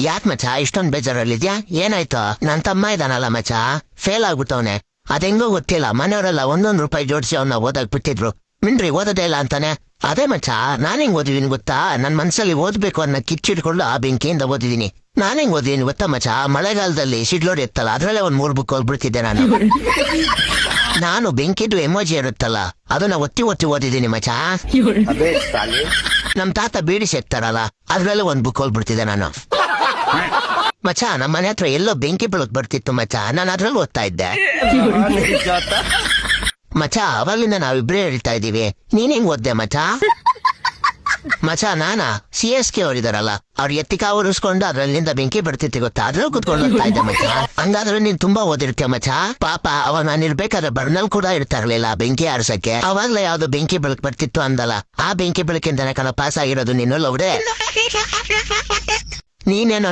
ಯಾಕ್ ಮಚ್ಚ ಇಷ್ಟೊಂದ್ ಬೇಜಾರಲ್ಲಿದ್ಯಾ? ಏನಾಯ್ತು? ನನ್ ತಮ್ಮ ಇದಾನಲ್ಲ ಮಚ್ಚ, ಫೇಲ್ ಆಗ್ಬಿಟ್ಟವನೆ. ಅದೆಂಗೋ ಗೊತ್ತಿಲ್ಲ, ಮನೆಯವರೆಲ್ಲ ₹1 ಜೋಡಿಸಿ ಅವನ್ನ ಓದಕ್ ಬಿಟ್ಟಿದ್ರು. ಮಿಂಡ್ರಿ ಓದೋದೇ ಇಲ್ಲ ಅಂತಾನೆ. ಅದೇ ಮಚ್ಚ, ನಾನೆಂಗ್ ಓದಿದೀನಿ ಗೊತ್ತಾ? ನನ್ ಮನ್ಸಲ್ಲಿ ಓದ್ಬೇಕು ಅನ್ನೋ ಕಿಚ್ಚಿಟ್ಕೊಂಡು ಆ ಬೆಂಕಿಯಿಂದ ಓದಿದೀನಿ. ನಾನೆಂಗ್ ಓದಿದೀನಿ ಗೊತ್ತಾ ಮಚ್ಚ? ಮಳೆಗಾಲದಲ್ಲಿ ಶಿಡ್ಲೋಡ್ ಇತ್ತಲ್ಲ, ಅದ್ರಲ್ಲೇ ಒಂದ್ 3 ಬುಕ್ ಓದ್ಬಿಡ್ತಿದ್ದೆ ನಾನು. ನಾನು ಬೆಂಕಿದು ಎಮೋಜಿ ಇರುತ್ತಲ್ಲ, ಅದನ್ನ ಒತ್ತಿ ಓದಿದೀನಿ ಮಚ್ಚ. ನಮ್ ತಾತ ಬೀಡಿ ಸೇರ್ತಾರಲ್ಲ, ಅದ್ರಲ್ಲೂ ಒಂದ್ ಬುಕ್ ಓದ್ಬಿಡ್ತಿದ್ದೆ ನಾನು. ಮಚ್ಚ, ನಮ್ಮ ಮನೆ ಹತ್ರ ಎಲ್ಲೋ ಬೆಂಕಿ ಬೆಳಕ್ ಬರ್ತಿತ್ತು ಮಚ್ಚ, ನಾನು ಅದ್ರಲ್ಲಿ ಓದ್ತಾ ಇದ್ದೆ. ಮಚ್ಚ, ಅವಾಗ್ಲಿಂದ ನಾವಿಬ್ರೇ ಹೇಳ್ತಾ ಇದೀವಿ. ನೀನ್ ಹೆಂಗ್ ಓದ್ದೆ ಮಚ್ಚ? ಮಚ್ಚ, ನಾನಾ CSK ಅವರಿದಾರಲ್ಲ, ಅವ್ರು ಎತ್ತಿಕ ಉರಿಸ್ಕೊಂಡು ಅದ್ರಲ್ಲಿಂದ ಬೆಂಕಿ ಬರ್ತಿತ್ತು ಗೊತ್ತಾ, ಅದ್ರಲ್ಲಿ ಕುತ್ಕೊಂಡು ಓದ್ತಾ ಇದ್ದೆ ಮಚ್ಚ. ಹಂಗಾದ್ರೆ ನೀನ್ ತುಂಬಾ ಓದಿರ್ತೀಯ ಮಚ್ಚ. ಪಾಪ ಅವಾಗ ನಾನು ಇರ್ಬೇಕಾದ್ರೆ ಬರ್ನಲ್ ಕೂಡ ಇರ್ತಾ ಇರ್ಲಿಲ್ಲ ಬೆಂಕಿ ಆರ್ಸಕ್ಕೆ. ಅವಾಗ್ಲೇ ಯಾವ್ದು ಬೆಂಕಿ ಬೆಳಕ್ ಬರ್ತಿತ್ತು ಅಂದಲ್ಲ, ಆ ಬೆಂಕಿ ಬೆಳಕಿಂದನೇ ಕಣ ಪಾಸ್ ಆಗಿರೋದು ನೀನು ಲವ್ಡೆ. ನೀನೇನೋ